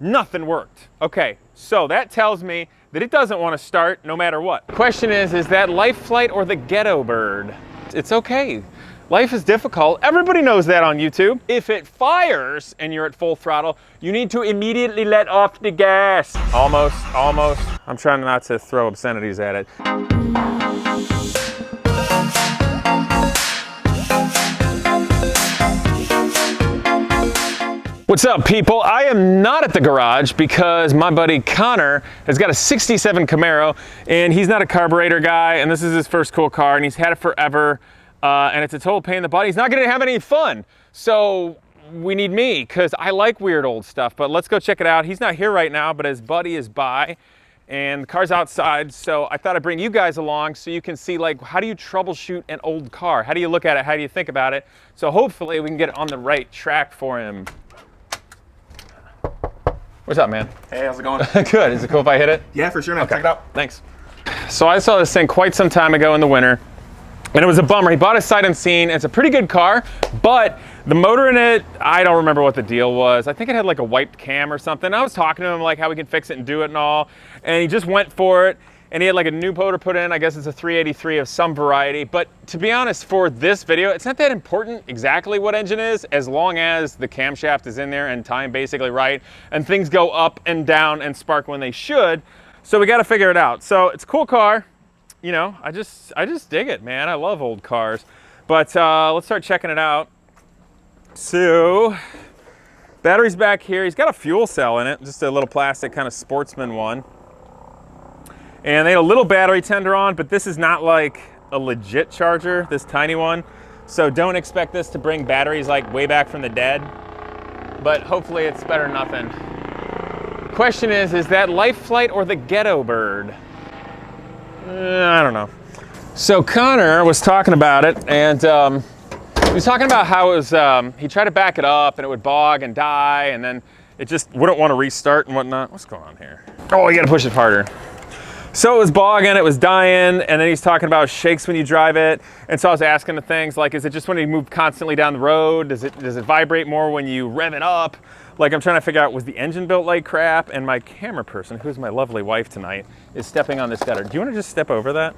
Nothing worked. Okay, so that tells me that it doesn't want to start no matter what. Question is that life flight or the ghetto bird? It's okay. Life is difficult. Everybody knows that on YouTube. If it fires and you're at full throttle, you need to immediately let off the gas. Almost. I'm trying not to throw obscenities at it. What's up, people? I am not at the garage because my buddy Connor has got a 67 Camaro and he's not a carburetor guy, and this is his first cool car and he's had it forever. And it's a total pain in the butt. He's not gonna have any fun. So we need me, because I like weird old stuff, but let's go check it out. He's not here right now, but his buddy is by and the car's outside. So I thought I'd bring you guys along so you can see, like, how do you troubleshoot an old car? How do you look at it? How do you think about it? So hopefully we can get it on the right track for him. What's up, man? Hey, how's it going? Good. Is it cool if I hit it? Yeah, for sure, man. Okay. Check it out. Thanks. So I saw this thing quite some time ago in the winter. And it was a bummer. He bought it sight unseen. It's a pretty good car, but the motor in it, I don't remember what the deal was. I think it had like a wiped cam or something. I was talking to him like how we can fix it and do it and all, and he just went for it. And he had like a new motor put in. I guess it's a 383 of some variety. But to be honest, for this video, it's not that important exactly what engine is, as long as the camshaft is in there and time basically right, and things go up and down and spark when they should. So we got to figure it out. So it's a cool car. You know, I just dig it, man. I love old cars. But let's start checking it out. So, battery's back here. He's got a fuel cell in it, just a little plastic kind of sportsman one. And they had a little battery tender on, but this is not like a legit charger, this tiny one. So don't expect this to bring batteries like way back from the dead. But hopefully it's better than nothing. Question is that life flight or the ghetto bird? I don't know. So Connor was talking about it, and he was talking about how it was, he tried to back it up and it would bog and die, and then it just wouldn't want to restart and whatnot. What's going on here? Oh, you gotta push it harder. So it was bogging, it was dying, and then he's talking about shakes when you drive it. And so I was asking the things like, is it just when you move constantly down the road? Does it vibrate more when you rev it up? Like, I'm trying to figure out, was the engine built like crap? And my camera person, who's my lovely wife tonight, is stepping on this gutter. Do you want to just step over that?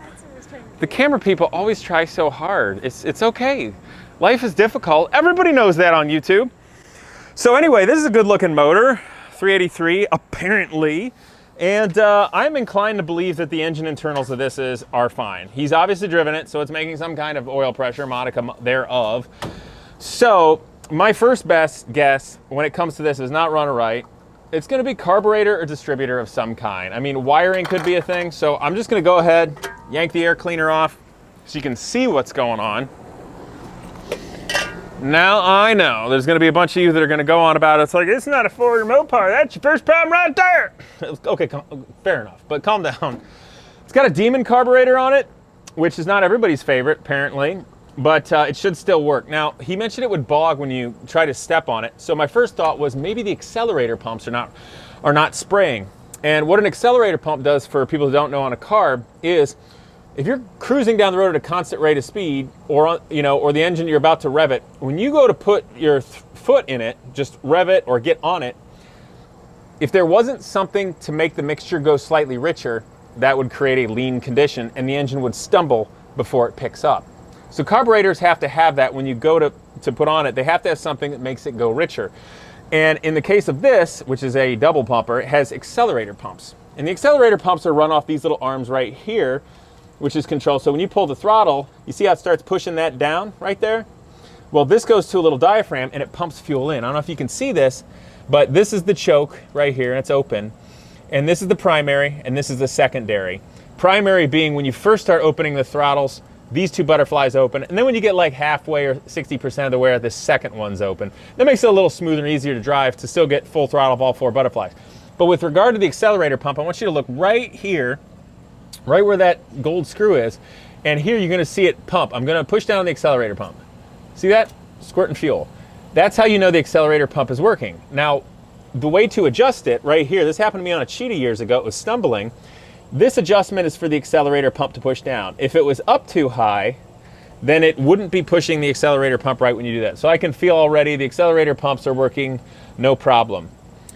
The camera people always try so hard. It's okay. Life is difficult. Everybody knows that on YouTube. So anyway, this is a good looking motor, 383 apparently. And I'm inclined to believe that the engine internals of this are fine. He's obviously driven it, so it's making some kind of oil pressure modicum thereof. So my first best guess when it comes to this is not running right. It's gonna be carburetor or distributor of some kind. I mean, wiring could be a thing, so I'm just gonna go ahead, yank the air cleaner off so you can see what's going on. Now I know there's gonna be a bunch of you that are gonna go on about it. It's like, it's not a 4-wheel Mopar, that's your first problem right there. Okay, fair enough, but calm down. It's got a demon carburetor on it, which is not everybody's favorite, apparently. But it should still work. Now, he mentioned it would bog when you try to step on it. So my first thought was maybe the accelerator pumps are not spraying. And what an accelerator pump does, for people who don't know on a carb, is if you're cruising down the road at a constant rate of speed, or the engine, you're about to rev it, when you go to put your foot in it, just rev it or get on it, if there wasn't something to make the mixture go slightly richer, that would create a lean condition and the engine would stumble before it picks up. So carburetors have to have that. When you go to put on it, they have to have something that makes it go richer. And in the case of this, which is a double pumper, it has accelerator pumps. And the accelerator pumps are run off these little arms right here, which is controlled. So when you pull the throttle, you see how it starts pushing that down right there? Well, this goes to a little diaphragm and it pumps fuel in. I don't know if you can see this, but this is the choke right here and it's open. And this is the primary and this is the secondary. Primary being when you first start opening the throttles, these two butterflies open, and then when you get like halfway or 60% of the way, the second one's open. That makes it a little smoother and easier to drive to still get full throttle of all 4 butterflies. But with regard to the accelerator pump, I want you to look right here, right where that gold screw is, and here you're gonna see it pump. I'm gonna push down on the accelerator pump. See that? Squirting fuel. That's how you know the accelerator pump is working. Now, the way to adjust it right here, this happened to me on a Cheetah years ago, it was stumbling. This adjustment is for the accelerator pump to push down. If it was up too high, then it wouldn't be pushing the accelerator pump right when you do that. So I can feel already the accelerator pumps are working no problem.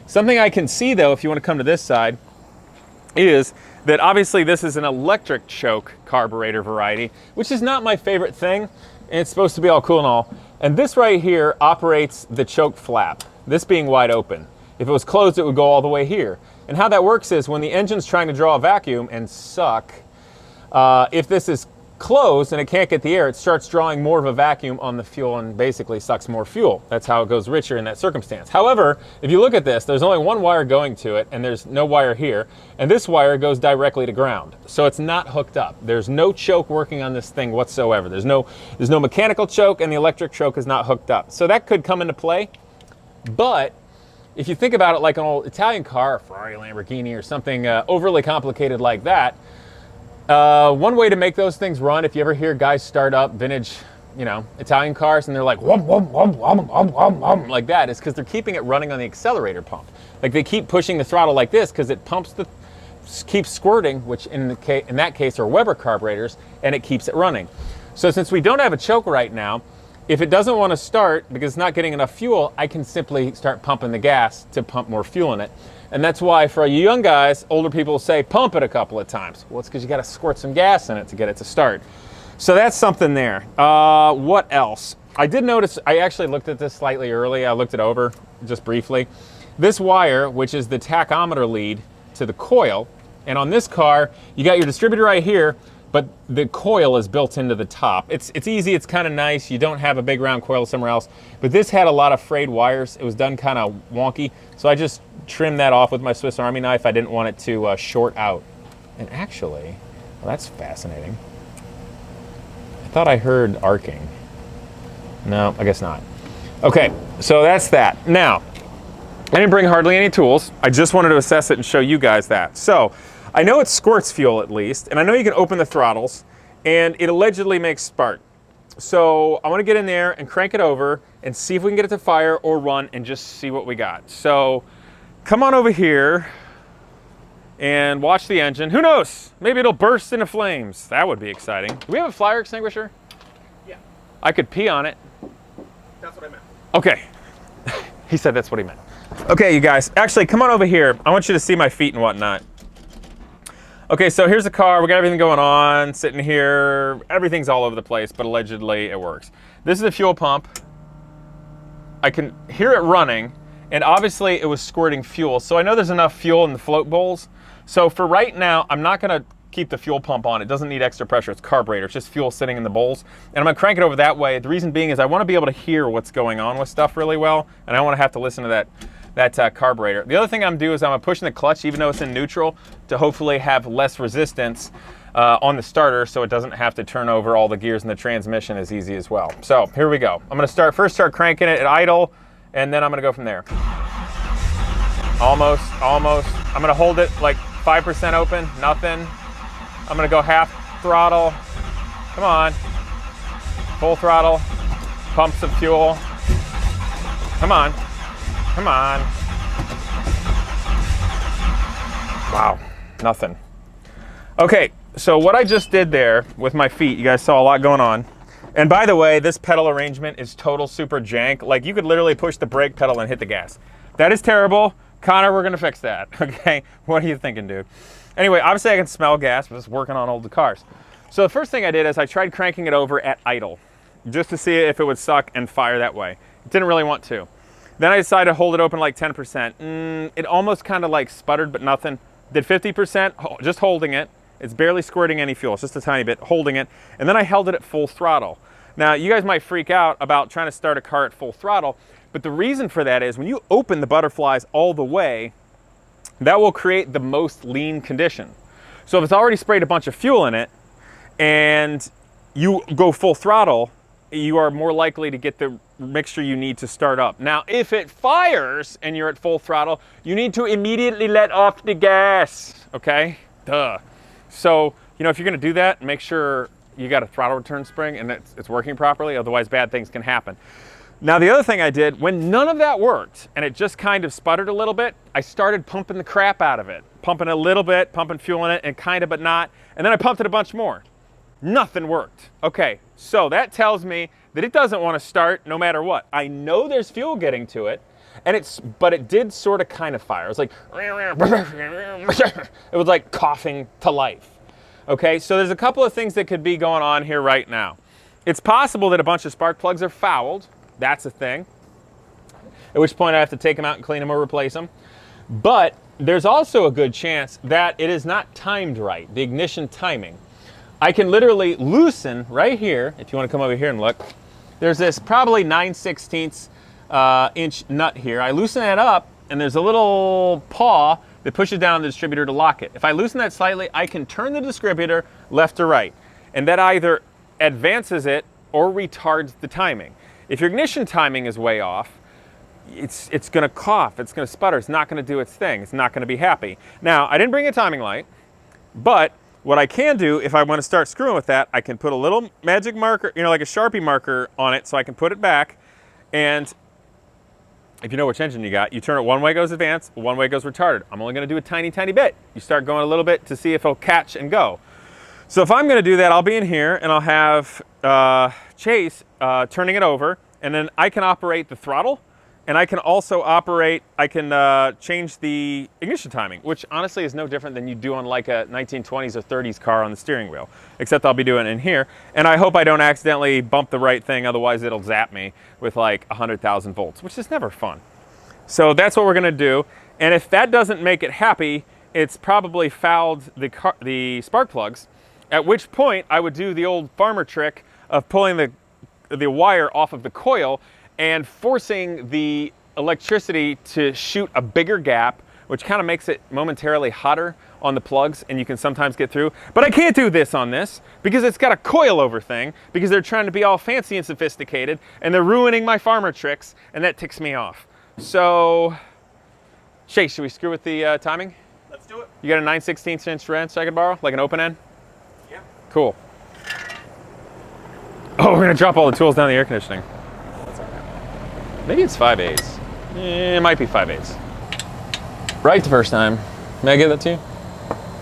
Something I can see though, if you want to come to this side, is that obviously this is an electric choke carburetor variety, which is not my favorite thing. And it's supposed to be all cool and all. And this right here operates the choke flap, this being wide open. If it was closed, it would go all the way here. And how that works is when the engine's trying to draw a vacuum and suck, if this is closed and it can't get the air, it starts drawing more of a vacuum on the fuel and basically sucks more fuel. That's how it goes richer in that circumstance. However, if you look at this, there's only one wire going to it and there's no wire here. And this wire goes directly to ground. So it's not hooked up. There's no choke working on this thing whatsoever. There's no mechanical choke and the electric choke is not hooked up. So that could come into play. But if you think about it like an old Italian car, Ferrari, Lamborghini, or something overly complicated like that, one way to make those things run, if you ever hear guys start up vintage, Italian cars and they're like, wum, wum, wum, wum, wum, wum, wum, like that, is because they're keeping it running on the accelerator pump. Like they keep pushing the throttle like this because it keeps squirting, which in that case are Weber carburetors, and it keeps it running. So since we don't have a choke right now, if it doesn't want to start because it's not getting enough fuel, I can simply start pumping the gas to pump more fuel in it. And that's why for you young guys, older people will say, pump it a couple of times. Well, it's because you got to squirt some gas in it to get it to start. So that's something there. What else? I did notice, I actually looked at this slightly early. I looked it over just briefly. This wire, which is the tachometer lead to the coil, and on this car, you got your distributor right here, but the coil is built into the top. It's easy, it's kind of nice. You don't have a big round coil somewhere else, but this had a lot of frayed wires. It was done kind of wonky, so I just trimmed that off with my Swiss Army knife. I didn't want it to short out. And actually, well, that's fascinating. I thought I heard arcing. No, I guess not. Okay, so that's that. Now, I didn't bring hardly any tools. I just wanted to assess it and show you guys that. So, I know it squirts fuel at least, and I know you can open the throttles, and it allegedly makes spark. So I want to get in there and crank it over and see if we can get it to fire or run and just see what we got. So come on over here and watch the engine. Who knows? Maybe it'll burst into flames. That would be exciting. Do we have a fire extinguisher? Yeah. I could pee on it. That's what I meant. Okay. He said that's what he meant. Okay, you guys. Actually, come on over here. I want you to see my feet and whatnot. Okay, so here's the car. We got everything going on, sitting here. Everything's all over the place, but allegedly it works. This is the fuel pump. I can hear it running, and obviously it was squirting fuel. So I know there's enough fuel in the float bowls. So for right now, I'm not gonna keep the fuel pump on. It doesn't need extra pressure. It's carburetor. It's just fuel sitting in the bowls. And I'm gonna crank it over that way. The reason being is I wanna be able to hear what's going on with stuff really well, and I don't wanna have to listen to that carburetor. The other thing I'm doing is I'm pushing the clutch, even though it's in neutral, to hopefully have less resistance on the starter so it doesn't have to turn over all the gears in the transmission as easy as well. So here we go. I'm gonna first start cranking it at idle, and then I'm gonna go from there. Almost. I'm gonna hold it like 5% open, nothing. I'm gonna go half throttle. Come on. Full throttle, pump some fuel. Come on. Come on. Wow, nothing. Okay, so what I just did there with my feet, you guys saw a lot going on. And by the way, this pedal arrangement is total super jank. Like you could literally push the brake pedal and hit the gas. That is terrible. Connor, we're gonna fix that, okay? What are you thinking, dude? Anyway, obviously I can smell gas, but it's working on old cars. So the first thing I did is I tried cranking it over at idle, just to see if it would suck and fire that way. It didn't really want to. Then I decided to hold it open like 10%. It almost kind of like sputtered, but nothing. Did 50%, just holding it. It's barely squirting any fuel, it's just a tiny bit, holding it. And then I held it at full throttle. Now, you guys might freak out about trying to start a car at full throttle, but the reason for that is when you open the butterflies all the way, that will create the most lean condition. So if it's already sprayed a bunch of fuel in it and you go full throttle, you are more likely to get the mixture you need to start up. Now, if it fires and you're at full throttle, you need to immediately let off the gas, okay? Duh. So, if you're gonna do that, make sure you got a throttle return spring and it's working properly, otherwise bad things can happen. Now, the other thing I did, when none of that worked and it just kind of sputtered a little bit, I started pumping the crap out of it. Pumping a little bit, pumping fuel in it, and kind of but not, and then I pumped it a bunch more. Nothing worked. Okay, so that tells me that it doesn't want to start no matter what. I know there's fuel getting to it. but it did sort of kind of fire. It was like, it was like coughing to life. Okay, so there's a couple of things that could be going on here right now. It's possible that a bunch of spark plugs are fouled. That's a thing. At which point I have to take them out and clean them or replace them. But there's also a good chance that it is not timed right, the ignition timing. I can literally loosen right here, if you want to come over here and look. There's this probably 9/16 inch nut here. I loosen that up, and there's a little paw that pushes down the distributor to lock it. If I loosen that slightly, I can turn the distributor left or right, and that either advances it or retards the timing. If your ignition timing is way off, it's going to cough, it's going to sputter, it's not going to do its thing, it's not going to be happy. Now, I didn't bring a timing light, but what I can do, if I want to start screwing with that, I can put a little magic marker, you know, like a Sharpie marker on it, so I can put it back, and if you know which engine you got, you turn it one way goes advanced, one way goes retarded. I'm only going to do a tiny, tiny bit. You start going a little bit to see if it'll catch and go. So if I'm going to do that, I'll be in here, and I'll have Chase turning it over, and then I can operate the throttle, and I can also change the ignition timing, which honestly is no different than you do on like a 1920s or 30s car on the steering wheel, except I'll be doing it in here. And I hope I don't accidentally bump the right thing, otherwise it'll zap me with like 100,000 volts, which is never fun. So that's what we're gonna do. And if that doesn't make it happy, it's probably fouled the spark plugs, at which point I would do the old farmer trick of pulling the wire off of the coil and forcing the electricity to shoot a bigger gap, which kind of makes it momentarily hotter on the plugs, and you can sometimes get through. But I can't do this on this because it's got a coilover thing, because they're trying to be all fancy and sophisticated, and they're ruining my farmer tricks, and that ticks me off. So, Chase, should we screw with the timing? Let's do it. You got a 9/16 inch wrench I could borrow, like an open end? Yeah. Cool. Oh, we're gonna drop all the tools down the air conditioning. Maybe it's 5/8. It might be 5/8. Right the first time. May I give that to you?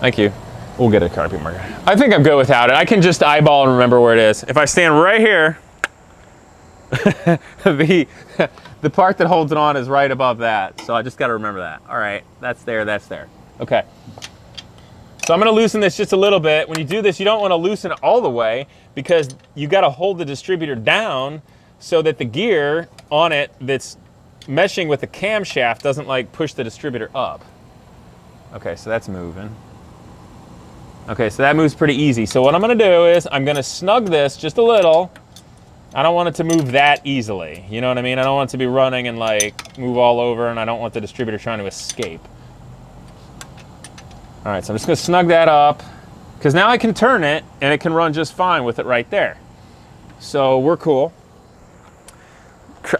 Thank you. We'll get a Sharpie marker. I think I'm good without it. I can just eyeball and remember where it is. If I stand right here, the part that holds it on is right above that. So I just got to remember that. All right, that's there, that's there. Okay. So I'm going to loosen this just a little bit. When you do this, you don't want to loosen it all the way, because you got to hold the distributor down so that the gear on it that's meshing with the camshaft doesn't like push the distributor up. Okay, so that's moving. Okay, so that moves pretty easy. So what I'm gonna do is I'm gonna snug this just a little. I don't want it to move that easily. You know what I mean? I don't want it to be running and like move all over, and I don't want the distributor trying to escape. All right, so I'm just gonna snug that up, because now I can turn it and it can run just fine with it right there. So we're cool.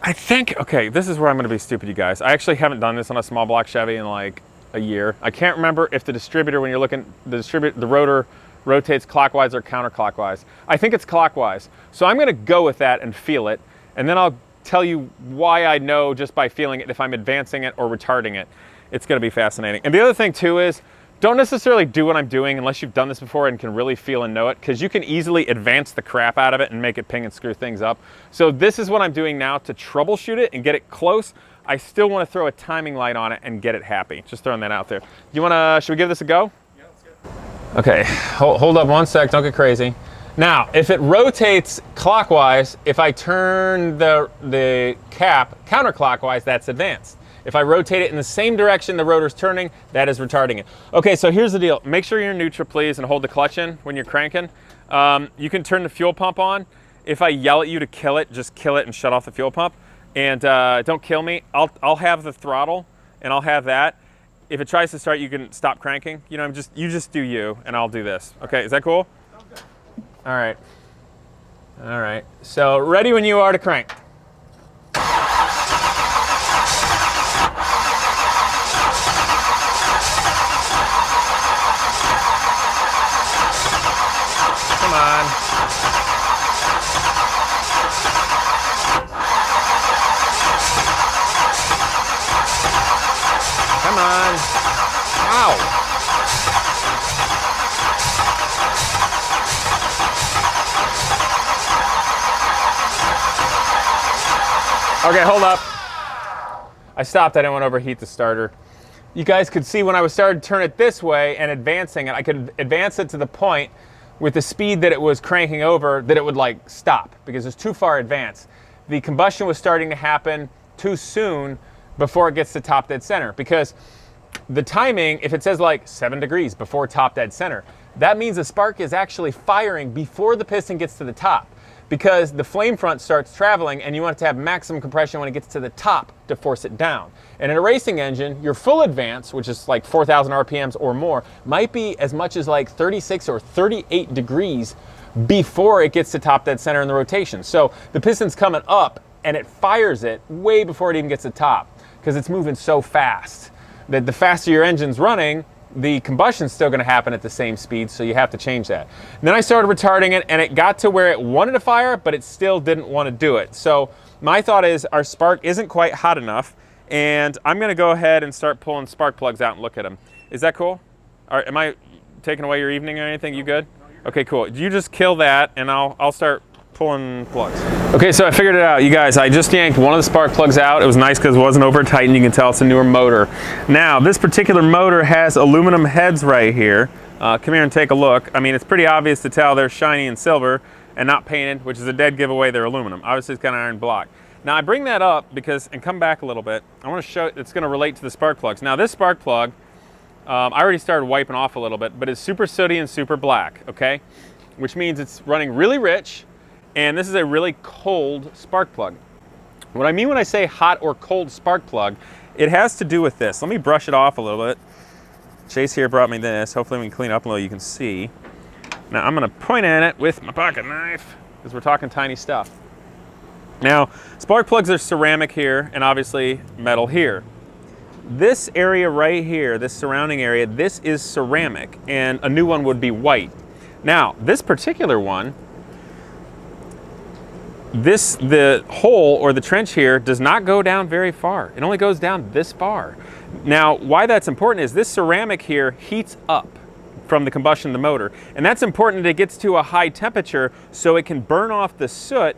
I think, okay, this is where I'm gonna be stupid, you guys. I actually haven't done this on a small block Chevy in like a year. I can't remember if the distributor, when you're looking, the rotor rotates clockwise or counterclockwise. I think it's clockwise. So I'm gonna go with that and feel it, and then I'll tell you why I know just by feeling it if I'm advancing it or retarding it. It's gonna be fascinating. And the other thing too is, don't necessarily do what I'm doing unless you've done this before and can really feel and know it, because you can easily advance the crap out of it and make it ping and screw things up. So this is what I'm doing now to troubleshoot it and get it close. I still want to throw a timing light on it and get it happy. Just throwing that out there. Should we give this a go? Yeah, let's go. Okay, hold up one sec, don't get crazy. Now, if it rotates clockwise, if I turn the cap counterclockwise, that's advanced. If I rotate it in the same direction the rotor's turning, that is retarding it. Okay, so here's the deal. Make sure you're in neutral, please, and hold the clutch in when you're cranking. You can turn the fuel pump on. If I yell at you to kill it, just kill it and shut off the fuel pump. And don't kill me. I'll have the throttle, and I'll have that. If it tries to start, you can stop cranking. You know, you just do you, and I'll do this. Okay, is that cool? Okay. All right. All right. So ready when you are to crank. Come on. Come on. Ow. Okay, hold up. I stopped, I didn't want to overheat the starter. You guys could see when I was starting to turn it this way and advancing it, I could advance it to the point with the speed that it was cranking over that it would like stop because it's too far advanced. The combustion was starting to happen too soon before it gets to top dead center, because the timing, if it says like 7 degrees before top dead center, that means the spark is actually firing before the piston gets to the top, because the flame front starts traveling and you want it to have maximum compression when it gets to the top to force it down. And in a racing engine, your full advance, which is like 4,000 RPMs or more, might be as much as like 36 or 38 degrees before it gets to top dead center in the rotation. So the piston's coming up and it fires it way before it even gets to top, because it's moving so fast that the faster your engine's running, the combustion's still going to happen at the same speed, so you have to change that. And then I started retarding it, and it got to where it wanted to fire, but it still didn't want to do it. So my thought is our spark isn't quite hot enough, and I'm going to go ahead and start pulling spark plugs out and look at them. Is that cool? All right, am I taking away your evening or anything? You good? Okay, cool. You just kill that, and I'll start pulling plugs. Okay, so I figured it out, you guys. I just yanked one of the spark plugs out. It was nice because it wasn't over tight, and you can tell it's a newer motor. Now, this particular motor has aluminum heads right here. Come here and take a look. I mean, it's pretty obvious to tell they're shiny and silver and not painted, which is a dead giveaway they're aluminum. Obviously, it's got an iron block. Now, I bring that up because, and come back a little bit, I want to show it's going to relate to the spark plugs. Now, this spark plug, I already started wiping off a little bit, but it's super sooty and super black, okay? Which means it's running really rich, and this is a really cold spark plug. What I mean when I say hot or cold spark plug, it has to do with this. Let me brush it off a little bit. Chase here brought me this. Hopefully we can clean up a little, you can see. Now I'm gonna point at it with my pocket knife, because we're talking tiny stuff. Now, spark plugs are ceramic here, and obviously metal here. This area right here, this surrounding area, this is ceramic, and a new one would be white. Now, this particular one, the hole or the trench here does not go down very far. It only goes down this far. Now, why that's important is this ceramic here heats up from the combustion of the motor. And that's important that it gets to a high temperature so it can burn off the soot.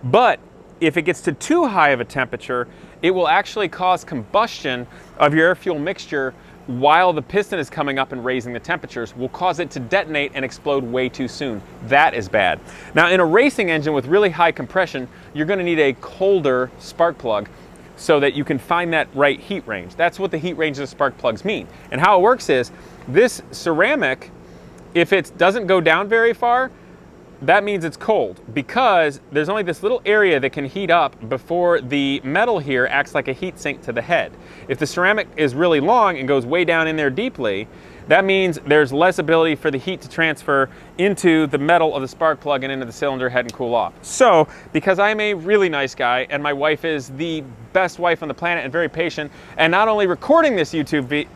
But if it gets to too high of a temperature, it will actually cause combustion of your air-fuel mixture while the piston is coming up and raising the temperatures, will cause it to detonate and explode way too soon. That is bad. Now, in a racing engine with really high compression, you're going to need a colder spark plug so that you can find that right heat range. That's what the heat range of the spark plugs mean. And how it works is, this ceramic, if it doesn't go down very far, that means it's cold, because there's only this little area that can heat up before the metal here acts like a heat sink to the head. If the ceramic is really long and goes way down in there deeply, that means there's less ability for the heat to transfer into the metal of the spark plug and into the cylinder head and cool off. So, because I'm a really nice guy and my wife is the best wife on the planet and very patient, and not only recording this YouTube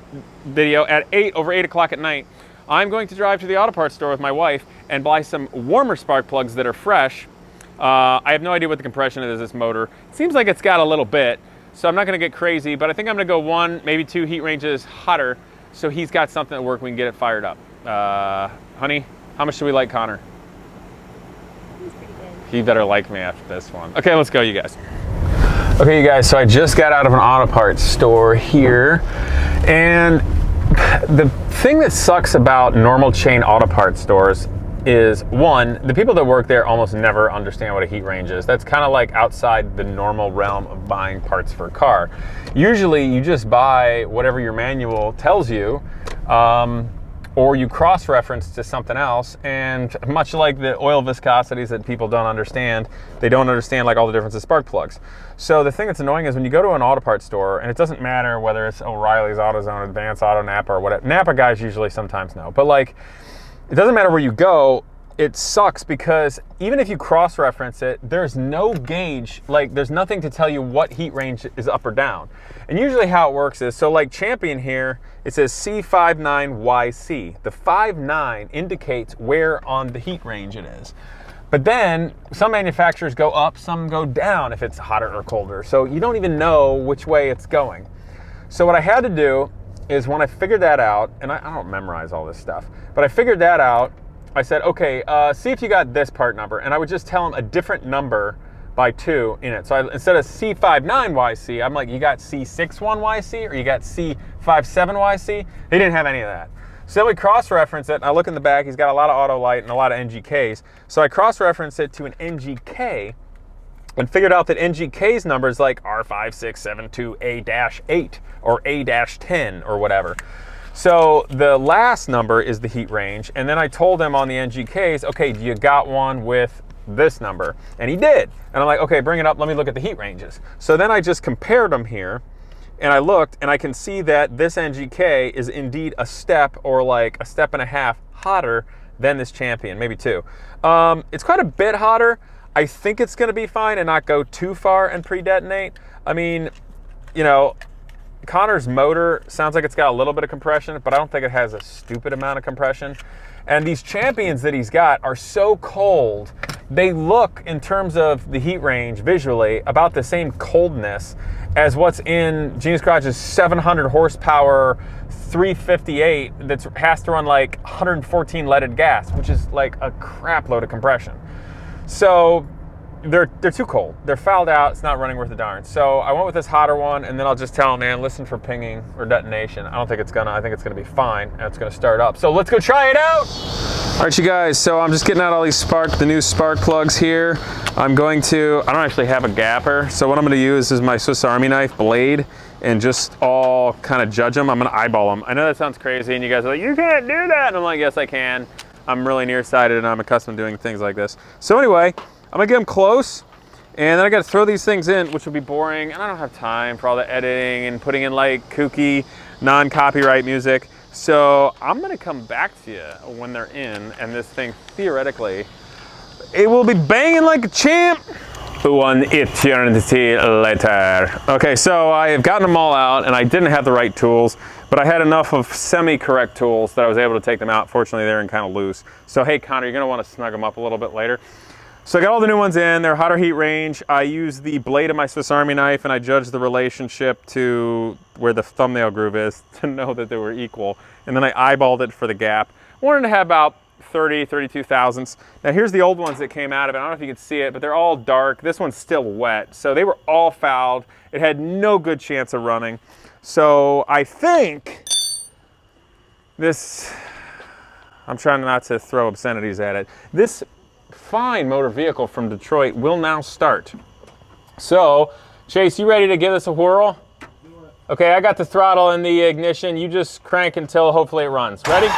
video at over 8 o'clock at night, I'm going to drive to the auto parts store with my wife and buy some warmer spark plugs that are fresh. I have no idea what the compression is of this motor. It seems like it's got a little bit, so I'm not going to get crazy, but I think I'm going to go 1, maybe 2 heat ranges hotter, so he's got something at work, we can get it fired up. Honey, how much do we like Connor? He's pretty good. He better like me after this one. Okay, let's go, you guys. Okay, you guys, so I just got out of an auto parts store here, and the thing that sucks about normal chain auto parts stores is, one, the people that work there almost never understand what a heat range is. That's kind of like outside the normal realm of buying parts for a car. Usually you just buy whatever your manual tells you, or you cross-reference to something else, and much like the oil viscosities that people don't understand, they don't understand like all the difference of spark plugs. So the thing that's annoying is when you go to an auto parts store, and it doesn't matter whether it's O'Reilly's, AutoZone, Advanced Auto, Napa, or whatever. Napa guys usually sometimes know, but like, it doesn't matter where you go, it sucks because even if you cross-reference it, there's no gauge, like there's nothing to tell you what heat range is up or down. And usually how it works is, so like Champion here, it says C59YC. The 59 indicates where on the heat range it is. But then some manufacturers go up, some go down if it's hotter or colder. So you don't even know which way it's going. So what I had to do is when I figured that out, and I don't memorize all this stuff, but I figured that out, I said, okay, see if you got this part number. And I would just tell them a different number by 2 in it. So instead of C59YC, I'm like, you got C61YC or you got C57YC? He didn't have any of that. So then we cross-reference it, and I look in the back, he's got a lot of auto light and a lot of NGKs. So I cross-reference it to an NGK and figured out that NGK's number is like R5672A-8 or A-10 or whatever. So the last number is the heat range, and then I told him on the NGKs, okay, do you got one with this number? And he did. And I'm like, okay, bring it up, let me look at the heat ranges. So then I just compared them here, and I looked, and I can see that this NGK is indeed a step or like a step and a half hotter than this Champion, maybe 2. It's quite a bit hotter. I think it's gonna be fine and not go too far and pre-detonate. I mean, you know, Connor's motor sounds like it's got a little bit of compression, but I don't think it has a stupid amount of compression. And these Champions that he's got are so cold, they look, in terms of the heat range visually, about the same coldness as what's in Genius Garage's 700 horsepower 358 that has to run like 114 leaded gas, which is like a crap load of compression. So they're too cold. They're fouled out. It's not running worth a darn. So I went with this hotter one, and then I'll just tell him, man, listen for pinging or detonation. I think it's gonna be fine, and it's gonna start up. So let's go try it out. All right, you guys, so I'm just getting out all these the new spark plugs here. I don't actually have a gapper. So what I'm gonna use is my Swiss Army knife blade and just all kind of judge them. I'm gonna eyeball them. I know that sounds crazy, and you guys are like, you can't do that. And I'm like, yes, I can. I'm really nearsighted, and I'm accustomed to doing things like this. So anyway, I'm gonna get them close, and then I gotta throw these things in, which will be boring, and I don't have time for all the editing and putting in like kooky, non-copyright music. So I'm gonna come back to you when they're in, and this thing, theoretically, it will be banging like a champ. 1 eternity later. Okay, so I have gotten them all out, and I didn't have the right tools, but I had enough of semi-correct tools that I was able to take them out. Fortunately, they're in kind of loose. So hey, Connor, you're gonna wanna snug them up a little bit later. So I got all the new ones in, they're hotter heat range. I used the blade of my Swiss Army knife, and I judged the relationship to where the thumbnail groove is to know that they were equal. And then I eyeballed it for the gap. Wanted to have about 32 thousandths. Now here's the old ones that came out of it. I don't know if you can see it, but they're all dark. This one's still wet. So they were all fouled. It had no good chance of running. So I think this, I'm trying not to throw obscenities at it. This fine motor vehicle from Detroit will now start. So, Chase, you ready to give this a whirl? Okay, I got the throttle and the ignition. You just crank until hopefully it runs. Ready?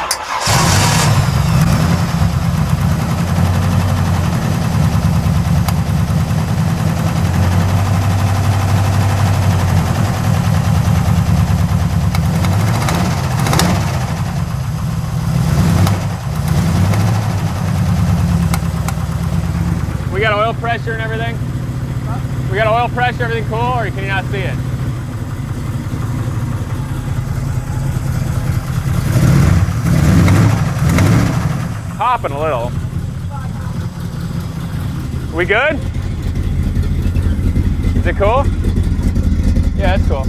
We got oil pressure and everything? We got oil pressure, everything cool, or can you not see it? Hopping a little. We good? Is it cool? Yeah, it's cool.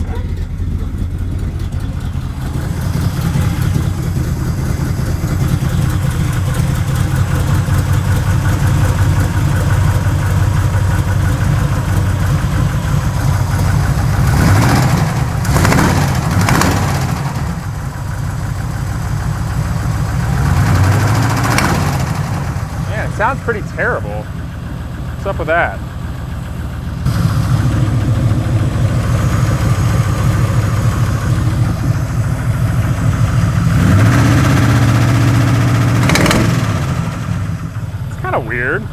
Sounds pretty terrible. What's up with that? It's kind of weird.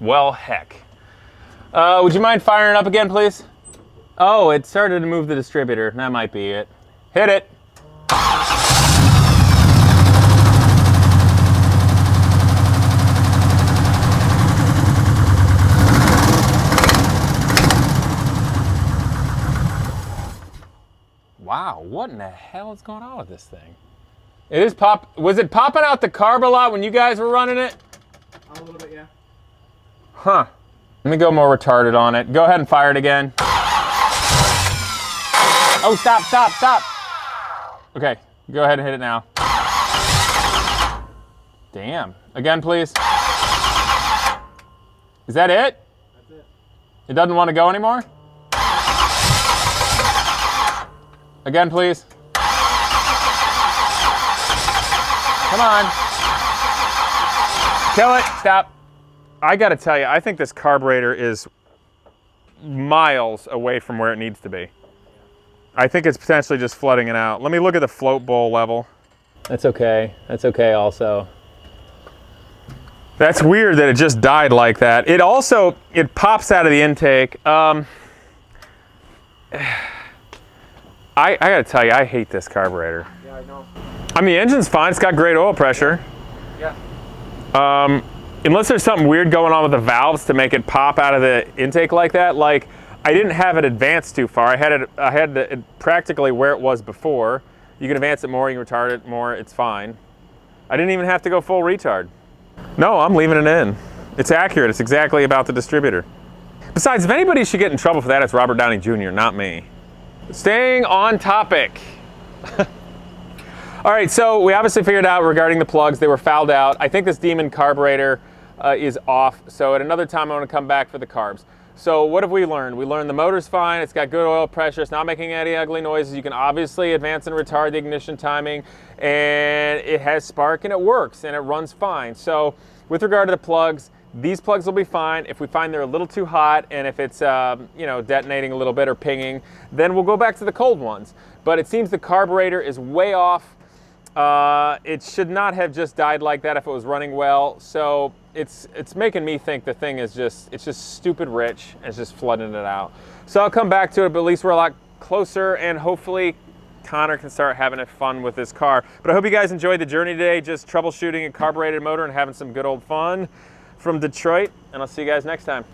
Well, heck. Would you mind firing up again, please? Oh, it started to move the distributor. That might be it. Hit it. Wow, what in the hell is going on with this thing? It is was it popping out the carb a lot when you guys were running it? A little bit, yeah. Huh. Let me go more retarded on it. Go ahead and fire it again. Oh, stop, stop, stop. Okay, go ahead and hit it now. Damn. Again, please. Is that it? That's it. It doesn't want to go anymore? Again, please. Come on. Kill it. Stop. I gotta tell you, I think this carburetor is miles away from where it needs to be. I think it's potentially just flooding it out. Let me look at the float bowl level. That's okay. That's okay also. That's weird that it just died like that. It also, it pops out of the intake. I gotta tell you, I hate this carburetor. Yeah, I know. I mean, the engine's fine. It's got great oil pressure. Yeah. Unless there's something weird going on with the valves to make it pop out of the intake like that. Like, I didn't have it advanced too far. I had it practically where it was before. You can advance it more, you can retard it more, it's fine. I didn't even have to go full retard. No, I'm leaving it in. It's accurate, it's exactly about the distributor. Besides, if anybody should get in trouble for that, it's Robert Downey Jr., not me. Staying on topic. All right, so we obviously figured out regarding the plugs, they were fouled out. I think this demon carburetor is off, so at another time I want to come back for the carbs. So what have we learned? We learned the motor's fine, it's got good oil pressure, it's not making any ugly noises. You can obviously advance and retard the ignition timing, and it has spark and it works and it runs fine. So with regard to the plugs, these plugs will be fine. If we find they're a little too hot and if it's you know, detonating a little bit or pinging, then we'll go back to the cold ones. But it seems the carburetor is way off. It should not have just died like that if it was running well. So it's making me think the thing is it's just stupid rich and it's just flooding it out. So I'll come back to it, but at least we're a lot closer and hopefully Connor can start having fun with this car. But I hope you guys enjoyed the journey today, just troubleshooting a carbureted motor and having some good old fun from Detroit, and I'll see you guys next time.